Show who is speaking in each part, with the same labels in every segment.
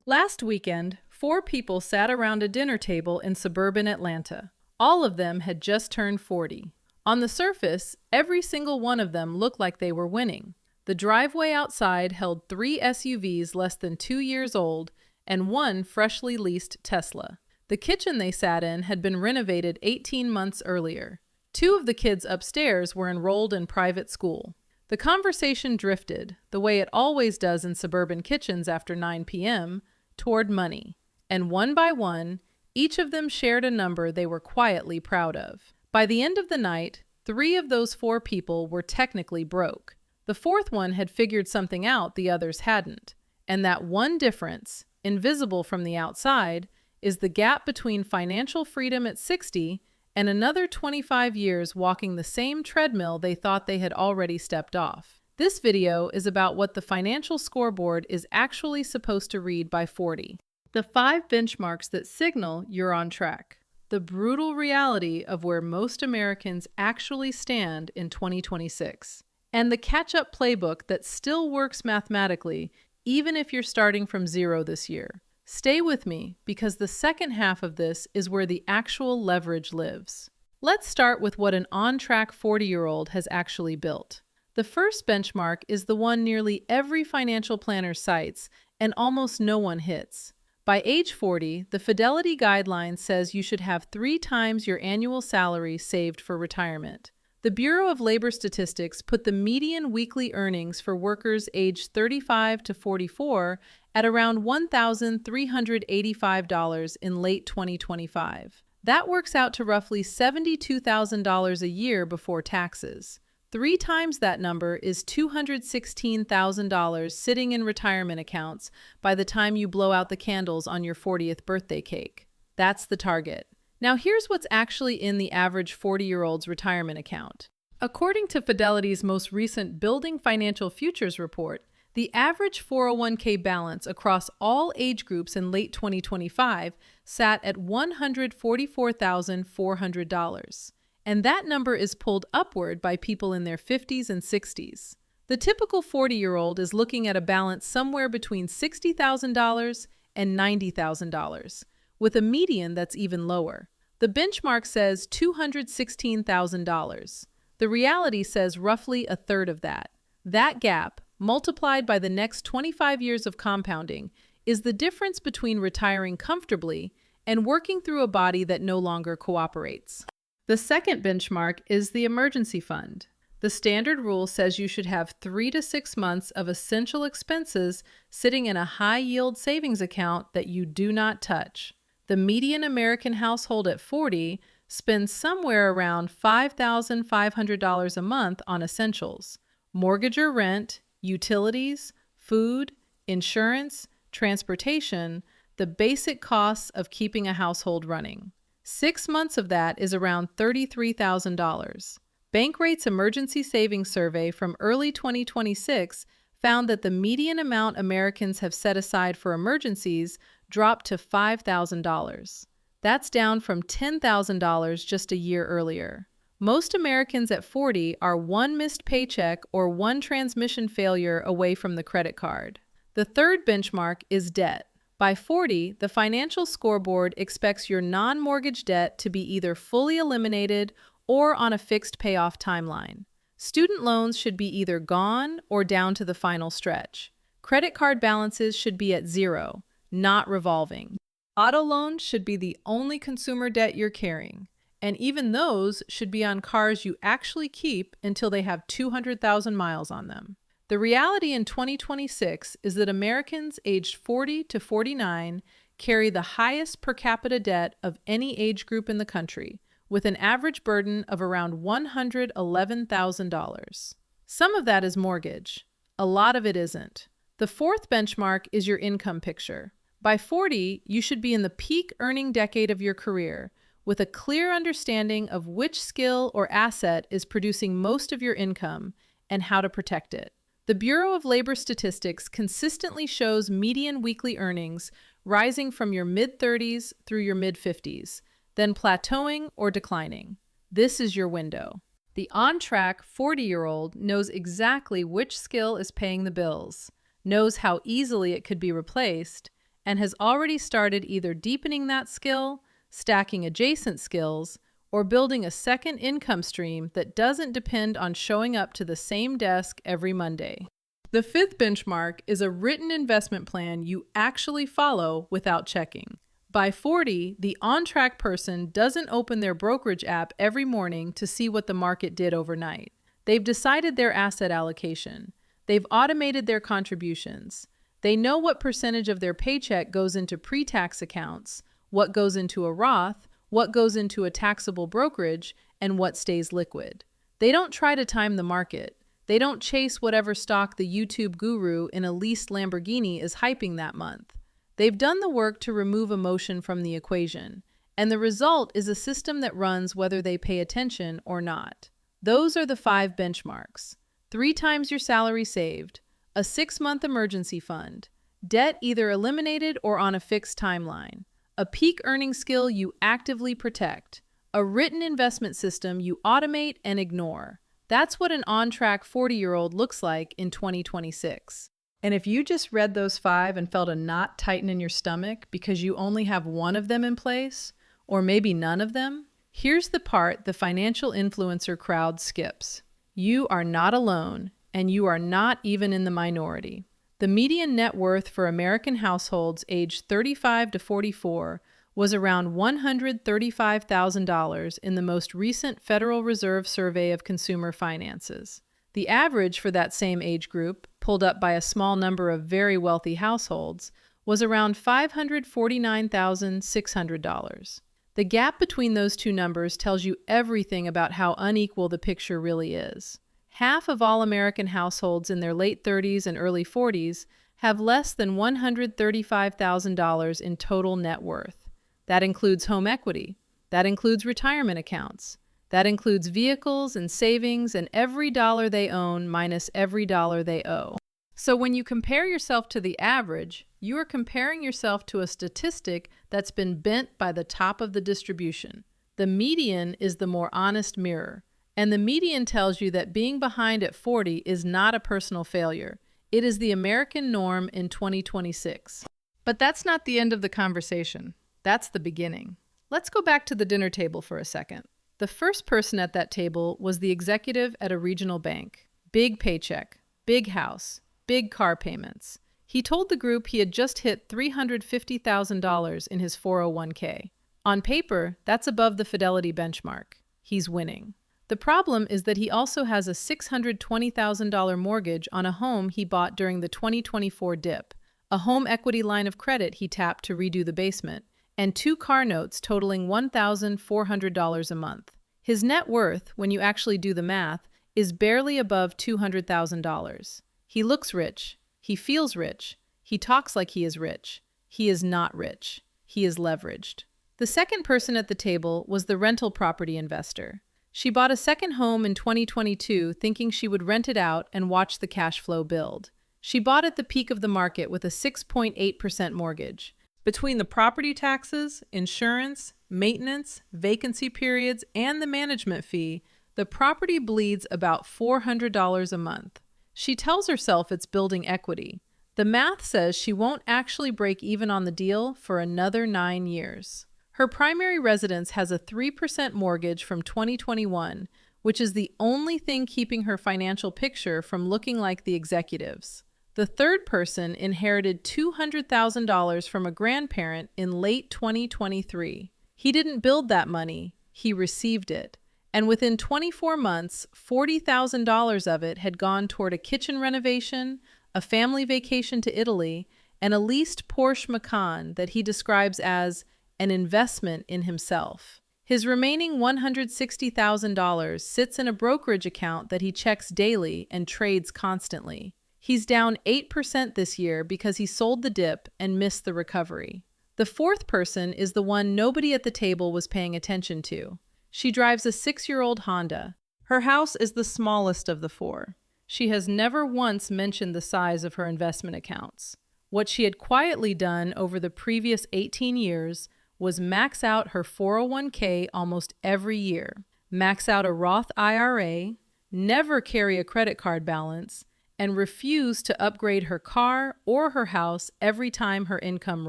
Speaker 1: Last weekend, four people sat around a dinner table in suburban Atlanta. All of them had just turned 40. On the surface, every single one of them looked like they were winning. The driveway outside held three SUVs less than 2 years old and one freshly leased Tesla. The kitchen they sat in had been renovated 18 months earlier. Two of the kids upstairs were enrolled in private school. The conversation drifted, the way it always does in suburban kitchens after 9 p.m., toward money. And one by one, each of them shared a number they were quietly proud of. By the end of the night, three of those four people were technically broke. The fourth one had figured something out the others hadn't. And that one difference, invisible from the outside, is the gap between financial freedom at 60 and another 25 years walking the same treadmill they thought they had already stepped off. This video is about what the financial scoreboard is actually supposed to read by 40. The 5 benchmarks that signal you're on track. The brutal reality of where most Americans actually stand in 2026. And the catch-up playbook that still works mathematically, even if you're starting from zero this year. Stay with me, because the second half of this is where the actual leverage lives. Let's start with what an on-track 40-year-old has actually built. The first benchmark is the one nearly every financial planner cites and almost no one hits. By age 40, the Fidelity Guideline says you should have 3 times your annual salary saved for retirement. The Bureau of Labor Statistics put the median weekly earnings for workers aged 35 to 44 at around $1,385 in late 2025. That works out to roughly $72,000 a year before taxes. 3 times that number is $216,000 sitting in retirement accounts by the time you blow out the candles on your 40th birthday cake. That's the target. Now here's what's actually in the average 40-year-old's retirement account. According to Fidelity's most recent Building Financial Futures report, the average 401k balance across all age groups in late 2025 sat at $144,400. And that number is pulled upward by people in their 50s and 60s. The typical 40-year-old is looking at a balance somewhere between $60,000 and $90,000, with a median that's even lower. The benchmark says $216,000. The reality says roughly a third of that. That gap, multiplied by the next 25 years of compounding, is the difference between retiring comfortably and working through a body that no longer cooperates. The second benchmark is the emergency fund. The standard rule says you should have 3 to 6 months of essential expenses sitting in a high-yield savings account that you do not touch. The median American household at 40 spends somewhere around $5,500 a month on essentials: mortgage or rent, utilities, food, insurance, transportation, the basic costs of keeping a household running. 6 months of that is around $33,000. Bankrate's Emergency Savings Survey from early 2026 found that the median amount Americans have set aside for emergencies dropped to $5,000. That's down from $10,000 just a year earlier. Most Americans at 40 are one missed paycheck or one transmission failure away from the credit card. The third benchmark is debt. By 40, the financial scoreboard expects your non-mortgage debt to be either fully eliminated or on a fixed payoff timeline. Student loans should be either gone or down to the final stretch. Credit card balances should be at 0, not revolving. Auto loans should be the only consumer debt you're carrying, and even those should be on cars you actually keep until they have 200,000 miles on them. The reality in 2026 is that Americans aged 40 to 49 carry the highest per capita debt of any age group in the country, with an average burden of around $111,000. Some of that is mortgage. A lot of it isn't. The fourth benchmark is your income picture. By 40, you should be in the peak earning decade of your career, with a clear understanding of which skill or asset is producing most of your income and how to protect it. The Bureau of Labor Statistics consistently shows median weekly earnings rising from your mid-30s through your mid-50s, then plateauing or declining. This is your window. The on-track 40-year-old knows exactly which skill is paying the bills, knows how easily it could be replaced, and has already started either deepening that skill, stacking adjacent skills, or building a second income stream that doesn't depend on showing up to the same desk every Monday. The fifth benchmark is a written investment plan you actually follow without checking. By 40, the on-track person doesn't open their brokerage app every morning to see what the market did overnight. They've decided their asset allocation. They've automated their contributions. They know what percentage of their paycheck goes into pre-tax accounts, what goes into a Roth, what goes into a taxable brokerage, and what stays liquid. They don't try to time the market. They don't chase whatever stock the YouTube guru in a leased Lamborghini is hyping that month. They've done the work to remove emotion from the equation, and the result is a system that runs whether they pay attention or not. Those are the 5 benchmarks. 3 times your salary saved, a 6-month emergency fund, debt either eliminated or on a fixed timeline, a peak earning skill you actively protect, a written investment system you automate and ignore. That's what an on-track 40-year-old looks like in 2026. And if you just read those 5 and felt a knot tighten in your stomach because you only have one of them in place, or maybe none of them, here's the part the financial influencer crowd skips. You are not alone, and you are not even in the minority. The median net worth for American households aged 35 to 44 was around $135,000 in the most recent Federal Reserve Survey of Consumer Finances. The average for that same age group, pulled up by a small number of very wealthy households, was around $549,600. The gap between those two numbers tells you everything about how unequal the picture really is. Half of all American households in their late 30s and early 40s have less than $135,000 in total net worth. That includes home equity. That includes retirement accounts. That includes vehicles and savings and every dollar they own minus every dollar they owe. So when you compare yourself to the average, you are comparing yourself to a statistic that's been bent by the top of the distribution. The median is the more honest mirror. And the median tells you that being behind at 40 is not a personal failure. It is the American norm in 2026. But that's not the end of the conversation. That's the beginning. Let's go back to the dinner table for a second. The first person at that table was the executive at a regional bank. Big paycheck, big house, big car payments. He told the group he had just hit $350,000 in his 401k. On paper, that's above the Fidelity benchmark. He's winning. The problem is that he also has a $620,000 mortgage on a home he bought during the 2024 dip, a home equity line of credit he tapped to redo the basement, and 2 car notes totaling $1,400 a month. His net worth, when you actually do the math, is barely above $200,000. He looks rich. He feels rich. He talks like he is rich. He is not rich. He is leveraged. The second person at the table was the rental property investor. She bought a second home in 2022 thinking she would rent it out and watch the cash flow build. She bought at the peak of the market with a 6.8% mortgage. Between the property taxes, insurance, maintenance, vacancy periods, and the management fee, the property bleeds about $400 a month. She tells herself it's building equity. The math says she won't actually break even on the deal for another 9 years. Her primary residence has a 3% mortgage from 2021, which is the only thing keeping her financial picture from looking like the executives. The third person inherited $200,000 from a grandparent in late 2023. He didn't build that money, he received it. And within 24 months, $40,000 of it had gone toward a kitchen renovation, a family vacation to Italy, and a leased Porsche Macan that he describes as an investment in himself. His remaining $160,000 sits in a brokerage account that he checks daily and trades constantly. He's down 8% this year because he sold the dip and missed the recovery. The fourth person is the one nobody at the table was paying attention to. She drives a 6-year-old Honda. Her house is the smallest of the 4. She has never once mentioned the size of her investment accounts. What she had quietly done over the previous 18 years was max out her 401k almost every year, max out a Roth IRA, never carry a credit card balance, and refused to upgrade her car or her house every time her income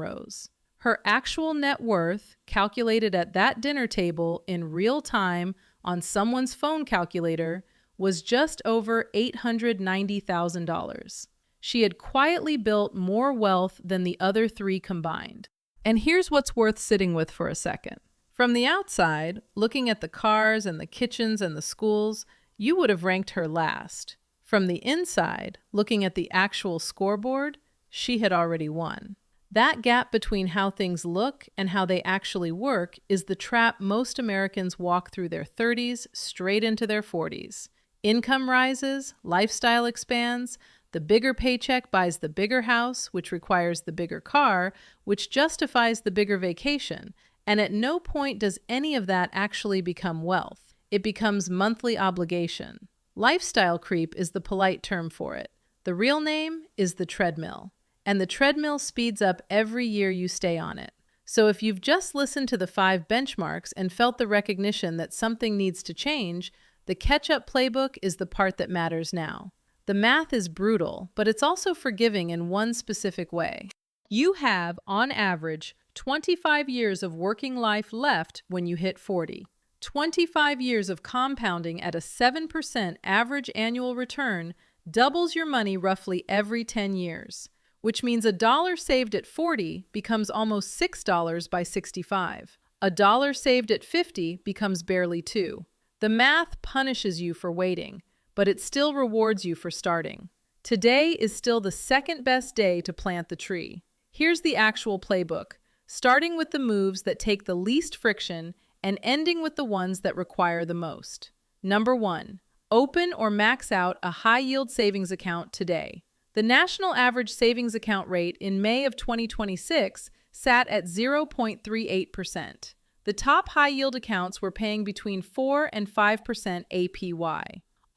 Speaker 1: rose. Her actual net worth, calculated at that dinner table in real time on someone's phone calculator, was just over $890,000. She had quietly built more wealth than the other three combined. And here's what's worth sitting with for a second. From the outside, looking at the cars and the kitchens and the schools, you would have ranked her last. From the inside, looking at the actual scoreboard, she had already won. That gap between how things look and how they actually work is the trap most Americans walk through their 30s straight into their 40s. Income rises, lifestyle expands, the bigger paycheck buys the bigger house, which requires the bigger car, which justifies the bigger vacation, and at no point does any of that actually become wealth. It becomes monthly obligation. Lifestyle creep is the polite term for it. The real name is the treadmill. And the treadmill speeds up every year you stay on it. So if you've just listened to the 5 benchmarks and felt the recognition that something needs to change, the catch-up playbook is the part that matters now. The math is brutal, but it's also forgiving in one specific way. You have, on average, 25 years of working life left when you hit 40. 25 years of compounding at a 7% average annual return doubles your money roughly every 10 years. Which means $1 saved at 40 becomes almost $6 by 65. $1 saved at 50 becomes barely $2. The math punishes you for waiting, but it still rewards you for starting. Today is still the second best day to plant the tree. Here's the actual playbook, starting with the moves that take the least friction and ending with the ones that require the most. Number 1, open or max out a high-yield savings account today. The national average savings account rate in May of 2026 sat at 0.38%. The top high-yield accounts were paying between 4 and 5% APY.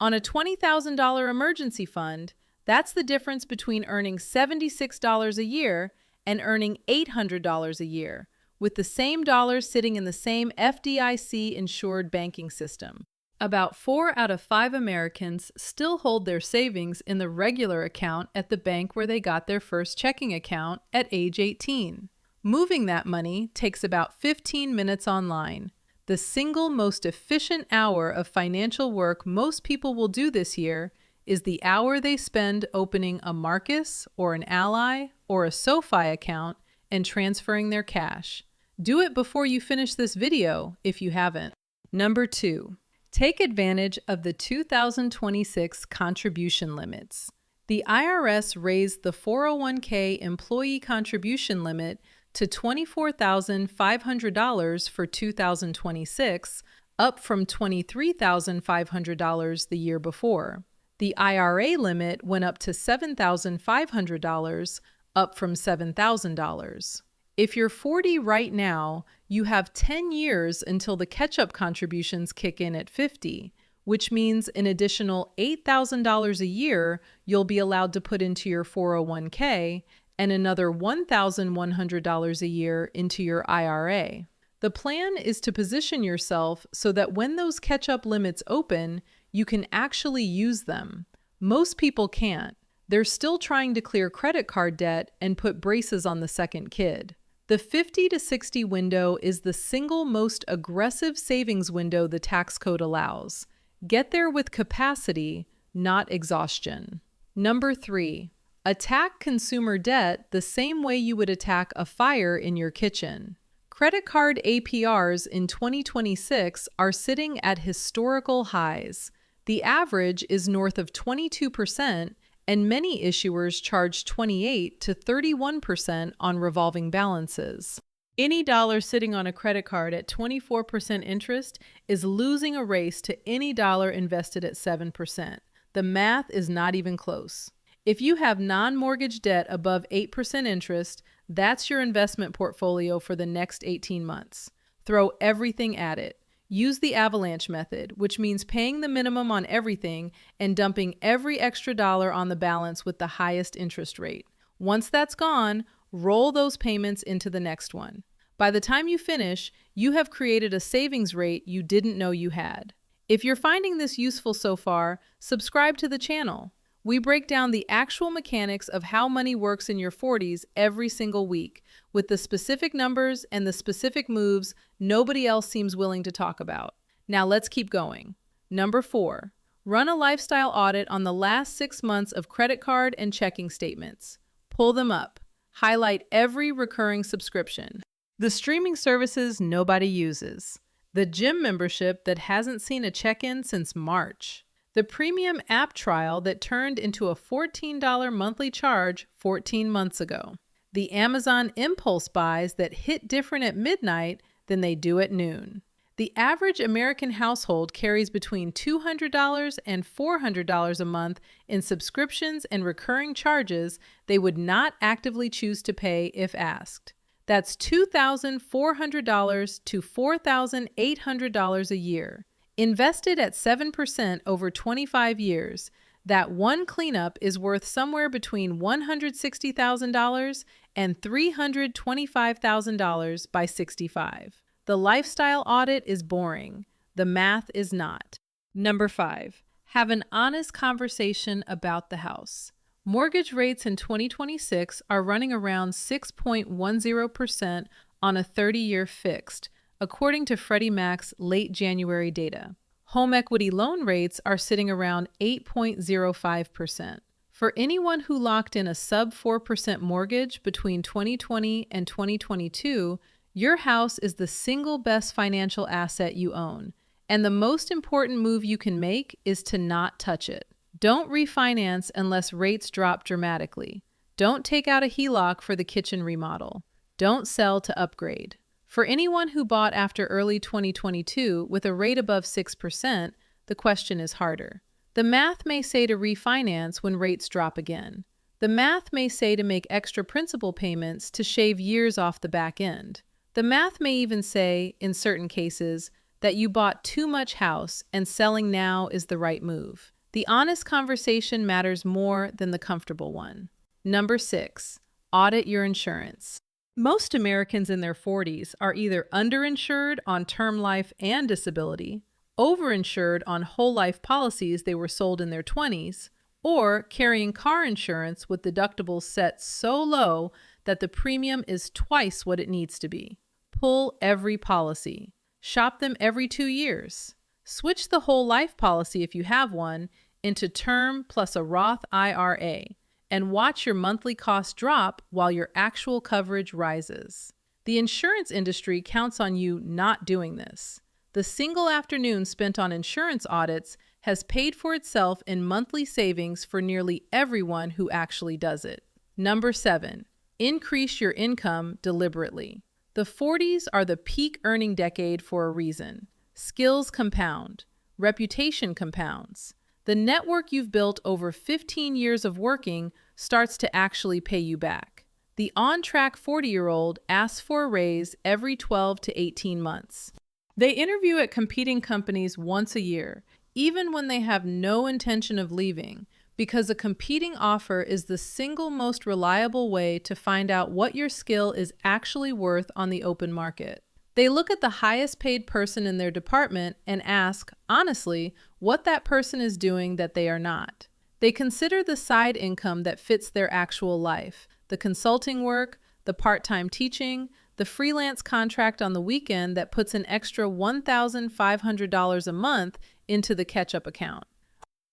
Speaker 1: On a $20,000 emergency fund, that's the difference between earning $76 a year and earning $800 a year, with the same dollars sitting in the same FDIC-insured banking system. About 4 out of 5 Americans still hold their savings in the regular account at the bank where they got their first checking account at age 18. Moving that money takes about 15 minutes online. The single most efficient hour of financial work most people will do this year is the hour they spend opening a Marcus or an Ally or a SoFi account and transferring their cash. Do it before you finish this video if you haven't. Number 2. Take advantage of the 2026 contribution limits. The IRS raised the 401k employee contribution limit to $24,500 for 2026, up from $23,500 the year before. The IRA limit went up to $7,500, up from $7,000. If you're 40 right now, you have 10 years until the catch-up contributions kick in at 50, which means an additional $8,000 a year you'll be allowed to put into your 401k and another $1,100 a year into your IRA. The plan is to position yourself so that when those catch-up limits open, you can actually use them. Most people can't. They're still trying to clear credit card debt and put braces on the second kid. The 50 to 60 window is the single most aggressive savings window the tax code allows. Get there with capacity, not exhaustion. Number 3, attack consumer debt the same way you would attack a fire in your kitchen. Credit card APRs in 2026 are sitting at historical highs. The average is north of 22%, and many issuers charge 28 to 31% on revolving balances. Any dollar sitting on a credit card at 24% interest is losing a race to any dollar invested at 7%. The math is not even close. If you have non-mortgage debt above 8% interest, that's your investment portfolio for the next 18 months. Throw everything at it. Use the avalanche method, which means paying the minimum on everything and dumping every extra dollar on the balance with the highest interest rate. Once that's gone, roll those payments into the next one. By the time you finish, you have created a savings rate you didn't know you had. If you're finding this useful so far, subscribe to the channel. We break down the actual mechanics of how money works in your 40s every single week, with the specific numbers and the specific moves nobody else seems willing to talk about. Now let's keep going. Number 4, run a lifestyle audit on the last 6 months of credit card and checking statements. Pull them up. Highlight every recurring subscription. The streaming services nobody uses. The gym membership that hasn't seen a check-in since March. The premium app trial that turned into a $14 monthly charge 14 months ago. The Amazon impulse buys that hit different at midnight than they do at noon. The average American household carries between $200 and $400 a month in subscriptions and recurring charges they would not actively choose to pay if asked. That's $2,400 to $4,800 a year. Invested at 7% over 25 years, that one cleanup is worth somewhere between $160,000 and $325,000 by 65. The lifestyle audit is boring. The math is not. Number 5, have an honest conversation about the house. Mortgage rates in 2026 are running around 6.10% on a 30-year fixed, according to Freddie Mac's late January data. Home equity loan rates are sitting around 8.05%. For anyone who locked in a sub 4% mortgage between 2020 and 2022, your house is the single best financial asset you own, and the most important move you can make is to not touch it. Don't refinance unless rates drop dramatically. Don't take out a HELOC for the kitchen remodel. Don't sell to upgrade. For anyone who bought after early 2022 with a rate above 6%, the question is harder. The math may say to refinance when rates drop again. The math may say to make extra principal payments to shave years off the back end. The math may even say, in certain cases, that you bought too much house and selling now is the right move. The honest conversation matters more than the comfortable one. Number 6, audit your insurance. Most Americans in their 40s are either underinsured on term life and disability, overinsured on whole life policies they were sold in their 20s, or carrying car insurance with deductibles set so low that the premium is twice what it needs to be. Pull every policy. Shop them every 2 years. Switch the whole life policy, if you have one, into term plus a Roth IRA, and watch your monthly cost drop while your actual coverage rises. The insurance industry counts on you not doing this. The single afternoon spent on insurance audits has paid for itself in monthly savings for nearly everyone who actually does it. Number 7, increase your income deliberately. The 40s are the peak earning decade for a reason. Skills compound. Reputation compounds. The network you've built over 15 years of working starts to actually pay you back. The on-track 40-year-old asks for a raise every 12 to 18 months. They interview at competing companies once a year, even when they have no intention of leaving, because a competing offer is the single most reliable way to find out what your skill is actually worth on the open market. They look at the highest paid person in their department and ask, honestly, what that person is doing that they are not. They consider the side income that fits their actual life, the consulting work, the part-time teaching, the freelance contract on the weekend that puts an extra $1,500 a month into the catch-up account.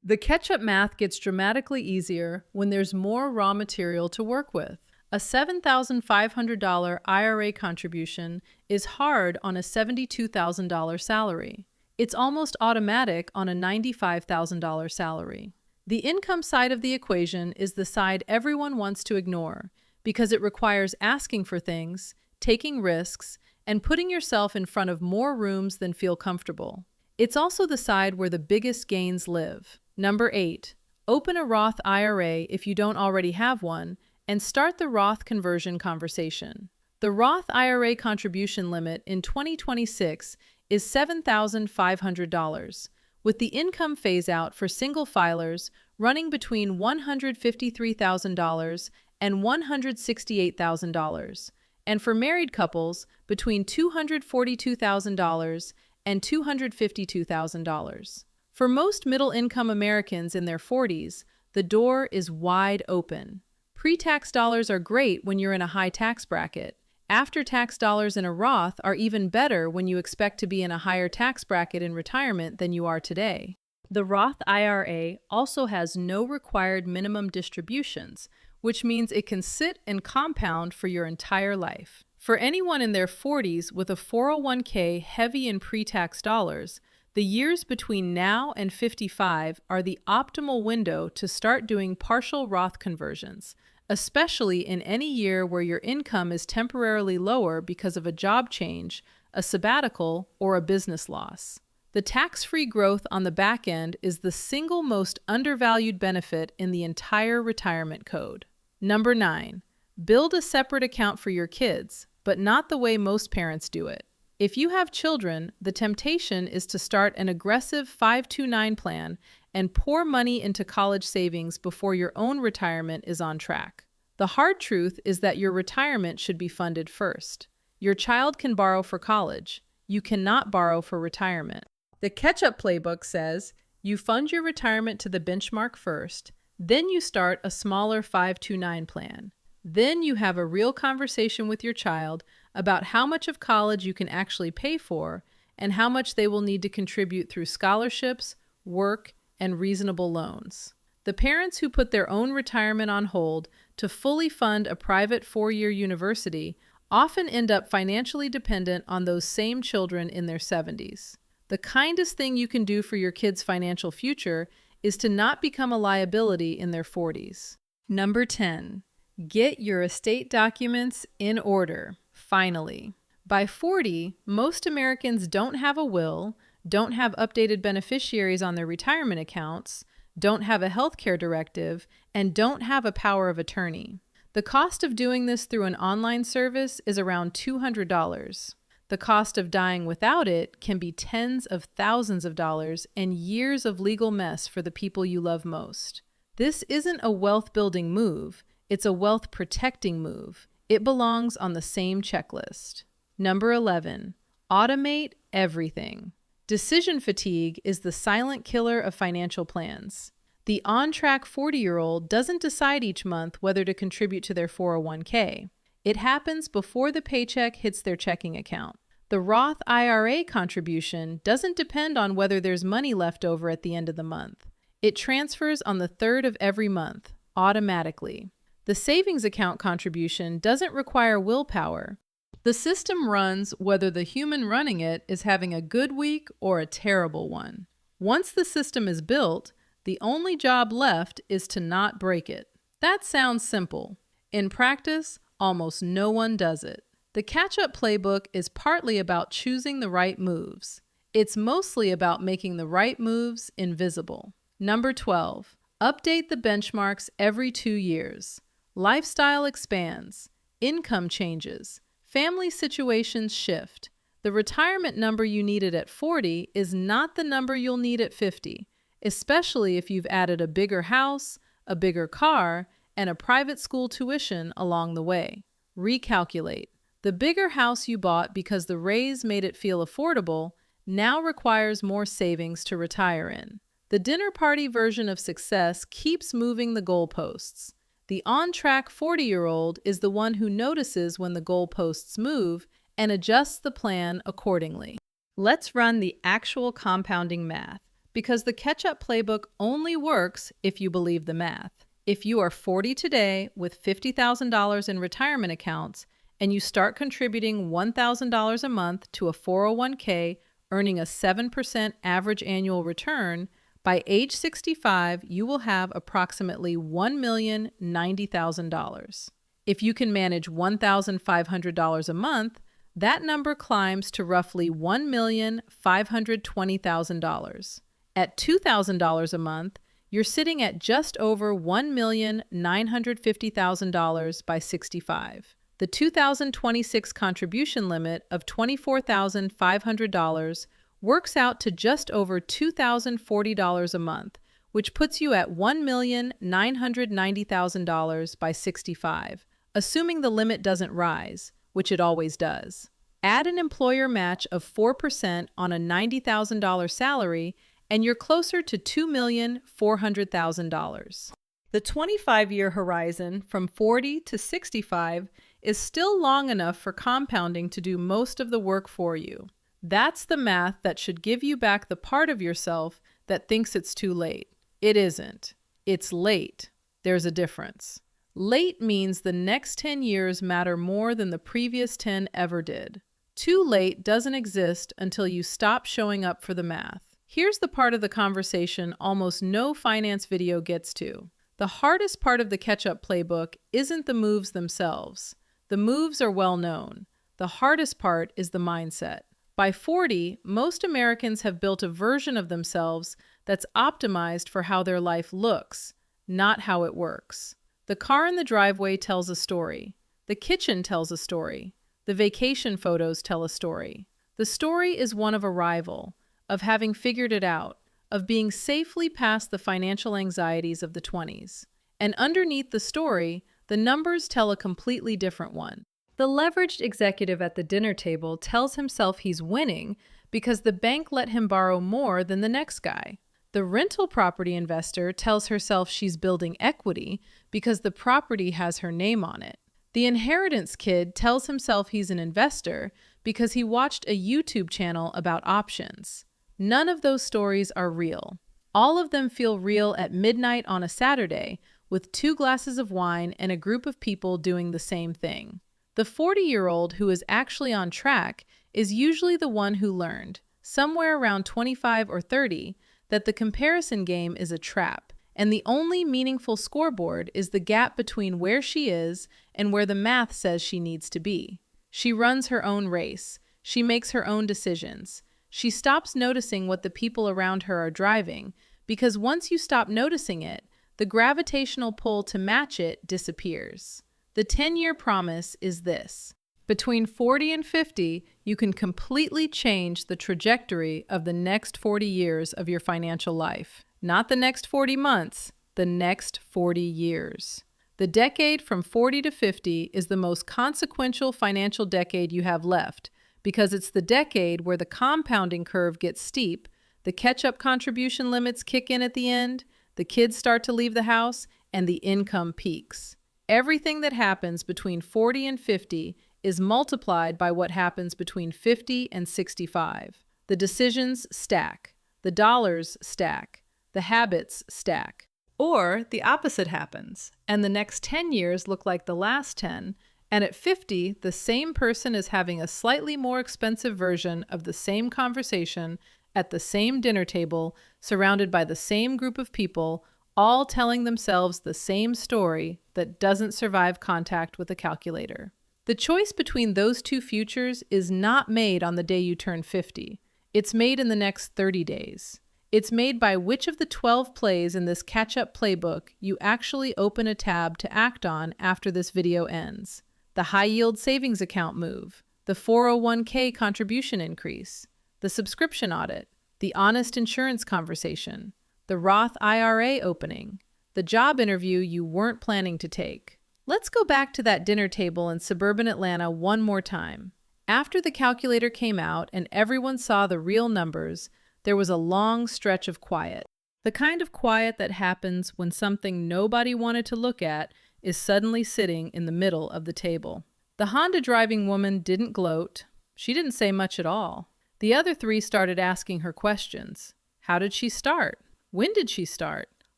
Speaker 1: The catch-up math gets dramatically easier when there's more raw material to work with. A $7,500 IRA contribution is hard on a $72,000 salary. It's almost automatic on a $95,000 salary. The income side of the equation is the side everyone wants to ignore because it requires asking for things, taking risks, and putting yourself in front of more rooms than feel comfortable. It's also the side where the biggest gains live. Number 8, open a Roth IRA if you don't already have one, and start the Roth conversion conversation. The Roth IRA contribution limit in 2026 is $7,500, with the income phase-out for single filers running between $153,000 and $168,000, and for married couples between $242,000 and $252,000. For most middle-income Americans in their 40s, the door is wide open. Pre-tax dollars are great when you're in a high tax bracket. After-tax dollars in a Roth are even better when you expect to be in a higher tax bracket in retirement than you are today. The Roth IRA also has no required minimum distributions, which means it can sit and compound for your entire life. For anyone in their 40s with a 401k heavy in pre-tax dollars, the years between now and 55 are the optimal window to start doing partial Roth conversions, especially in any year where your income is temporarily lower because of a job change, a sabbatical, or a business loss. The tax-free growth on the back end is the single most undervalued benefit in the entire retirement code. Number 9, build a separate account for your kids, but not the way most parents do it. If you have children, the temptation is to start an aggressive 529 plan and pour money into college savings before your own retirement is on track. The hard truth is that your retirement should be funded first. Your child can borrow for college. You cannot borrow for retirement. The catch-up playbook says you fund your retirement to the benchmark first, then you start a smaller 529 plan. Then you have a real conversation with your child about how much of college you can actually pay for and how much they will need to contribute through scholarships, work, and reasonable loans. The parents who put their own retirement on hold to fully fund a private 4-year university often end up financially dependent on those same children in their 70s. The kindest thing you can do for your kids' financial future is to not become a liability in their 40s. Number 10. Get your estate documents in order, finally. By 40, most Americans don't have a will, don't have updated beneficiaries on their retirement accounts, don't have a healthcare directive, and don't have a power of attorney. The cost of doing this through an online service is around $200. The cost of dying without it can be tens of thousands of dollars and years of legal mess for the people you love most. This isn't a wealth-building move. It's a wealth-protecting move. It belongs on the same checklist. Number 11, automate everything. Decision fatigue is the silent killer of financial plans. The on-track 40-year-old doesn't decide each month whether to contribute to their 401k. It happens before the paycheck hits their checking account. The Roth IRA contribution doesn't depend on whether there's money left over at the end of the month. It transfers on the 3rd of every month, automatically. The savings account contribution doesn't require willpower. The system runs whether the human running it is having a good week or a terrible one. Once the system is built, the only job left is to not break it. That sounds simple. In practice, almost no one does it. The catch-up playbook is partly about choosing the right moves. It's mostly about making the right moves invisible. Number 12, update the benchmarks every 2 years. Lifestyle expands, income changes, family situations shift. The retirement number you needed at 40 is not the number you'll need at 50, especially if you've added a bigger house, a bigger car, and a private school tuition along the way. Recalculate. The bigger house you bought because the raise made it feel affordable now requires more savings to retire in. The dinner party version of success keeps moving the goalposts. The on-track 40-year-old is the one who notices when the goalposts move and adjusts the plan accordingly. Let's run the actual compounding math, because the catch-up playbook only works if you believe the math. If you are 40 today with $50,000 in retirement accounts and you start contributing $1,000 a month to a 401k, earning a 7% average annual return, by age 65, you will have approximately $1,090,000. If you can manage $1,500 a month, that number climbs to roughly $1,520,000. At $2,000 a month, you're sitting at just over $1,950,000 by 65. The 2026 contribution limit of $24,500 works out to just over $2,040 a month, which puts you at $1,990,000 by 65, assuming the limit doesn't rise, which it always does. Add an employer match of 4% on a $90,000 salary, and you're closer to $2,400,000. The 25-year horizon from 40 to 65 is still long enough for compounding to do most of the work for you. That's the math that should give you back the part of yourself that thinks it's too late. It isn't. It's late. There's a difference. Late means the next 10 years matter more than the previous 10 ever did. Too late doesn't exist until you stop showing up for the math. Here's the part of the conversation almost no finance video gets to. The hardest part of the catch-up playbook isn't the moves themselves. The moves are well known. The hardest part is the mindset. By 40, most Americans have built a version of themselves that's optimized for how their life looks, not how it works. The car in the driveway tells a story. The kitchen tells a story. The vacation photos tell a story. The story is one of arrival, of having figured it out, of being safely past the financial anxieties of the 20s. And underneath the story, the numbers tell a completely different one. The leveraged executive at the dinner table tells himself he's winning because the bank let him borrow more than the next guy. The rental property investor tells herself she's building equity because the property has her name on it. The inheritance kid tells himself he's an investor because he watched a YouTube channel about options. None of those stories are real. All of them feel real at midnight on a Saturday with 2 glasses of wine and a group of people doing the same thing. The 40-year-old who is actually on track is usually the one who learned, somewhere around 25 or 30, that the comparison game is a trap, and the only meaningful scoreboard is the gap between where she is and where the math says she needs to be. She runs her own race. She makes her own decisions. She stops noticing what the people around her are driving, because once you stop noticing it, the gravitational pull to match it disappears. The 10-year promise is this. Between 40 and 50, you can completely change the trajectory of the next 40 years of your financial life. Not the next 40 months, the next 40 years. The decade from 40 to 50 is the most consequential financial decade you have left because it's the decade where the compounding curve gets steep, the catch-up contribution limits kick in at the end, the kids start to leave the house, and the income peaks. Everything that happens between 40 and 50 is multiplied by what happens between 50 and 65. The decisions stack. The dollars stack. The habits stack. Or the opposite happens, and the next 10 years look like the last 10, and at 50, the same person is having a slightly more expensive version of the same conversation at the same dinner table, surrounded by the same group of people, all telling themselves the same story that doesn't survive contact with a calculator. The choice between those two futures is not made on the day you turn 50. It's made in the next 30 days. It's made by which of the 12 plays in this catch-up playbook you actually open a tab to act on after this video ends. The high-yield savings account move, the 401k contribution increase, the subscription audit, the honest insurance conversation, the Roth IRA opening, the job interview you weren't planning to take. Let's go back to that dinner table in suburban Atlanta one more time. After the calculator came out and everyone saw the real numbers, there was a long stretch of quiet. The kind of quiet that happens when something nobody wanted to look at is suddenly sitting in the middle of the table. The Honda driving woman didn't gloat. She didn't say much at all. The other 3 started asking her questions. How did she start? When did she start?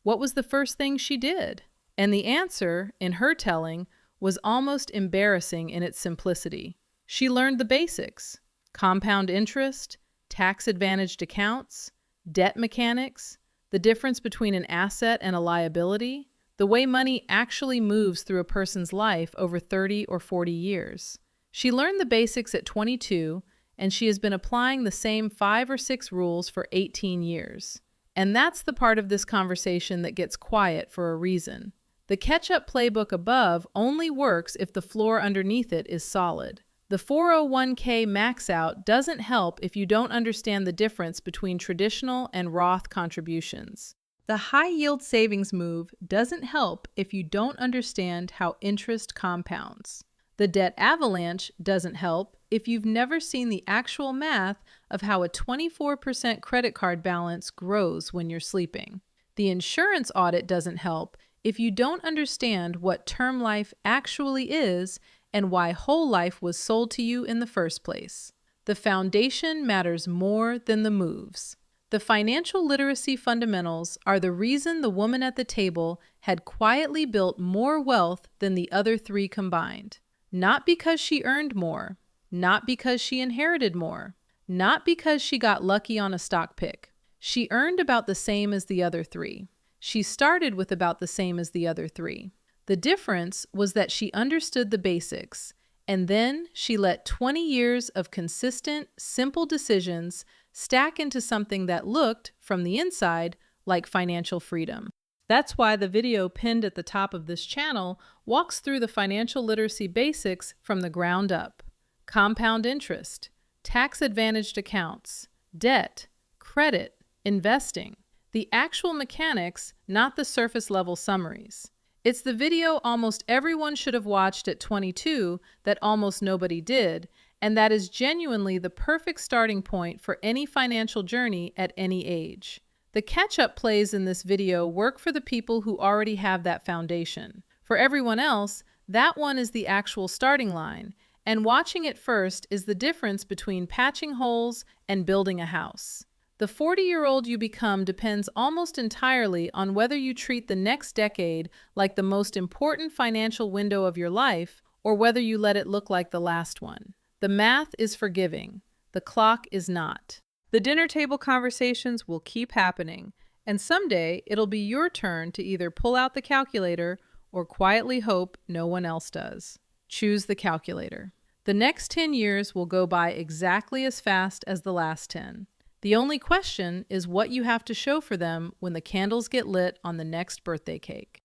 Speaker 1: What was the first thing she did? And the answer, in her telling, was almost embarrassing in its simplicity. She learned the basics: compound interest, tax-advantaged accounts, debt mechanics, the difference between an asset and a liability, the way money actually moves through a person's life over 30 or 40 years. She learned the basics at 22, and she has been applying the same 5 or 6 rules for 18 years. And that's the part of this conversation that gets quiet for a reason. The catch-up playbook above only works if the floor underneath it is solid. The 401k max out doesn't help if you don't understand the difference between traditional and Roth contributions. The high-yield savings move doesn't help if you don't understand how interest compounds. The debt avalanche doesn't help if you've never seen the actual math of how a 24% credit card balance grows when you're sleeping. The insurance audit doesn't help If you don't understand what term life actually is and why whole life was sold to you in the first place, the foundation matters more than the moves. The financial literacy fundamentals are the reason the woman at the table had quietly built more wealth than the other three combined. Not because she earned more, not because she inherited more, not because she got lucky on a stock pick. She earned about the same as the other three. She started with about the same as the other three. The difference was that she understood the basics, and then she let 20 years of consistent, simple decisions stack into something that looked, from the inside, like financial freedom. That's why the video pinned at the top of this channel walks through the financial literacy basics from the ground up. Compound interest, tax-advantaged accounts, debt, credit, investing. The actual mechanics, not the surface-level summaries. It's the video almost everyone should have watched at 22 that almost nobody did, and that is genuinely the perfect starting point for any financial journey at any age. The catch-up plays in this video work for the people who already have that foundation. For everyone else, that one is the actual starting line, and watching it first is the difference between patching holes and building a house. The 40-year-old you become depends almost entirely on whether you treat the next decade like the most important financial window of your life or whether you let it look like the last one. The math is forgiving. The clock is not. The dinner table conversations will keep happening, and someday it'll be your turn to either pull out the calculator or quietly hope no one else does. Choose the calculator. The next 10 years will go by exactly as fast as the last 10. The only question is what you have to show for them when the candles get lit on the next birthday cake.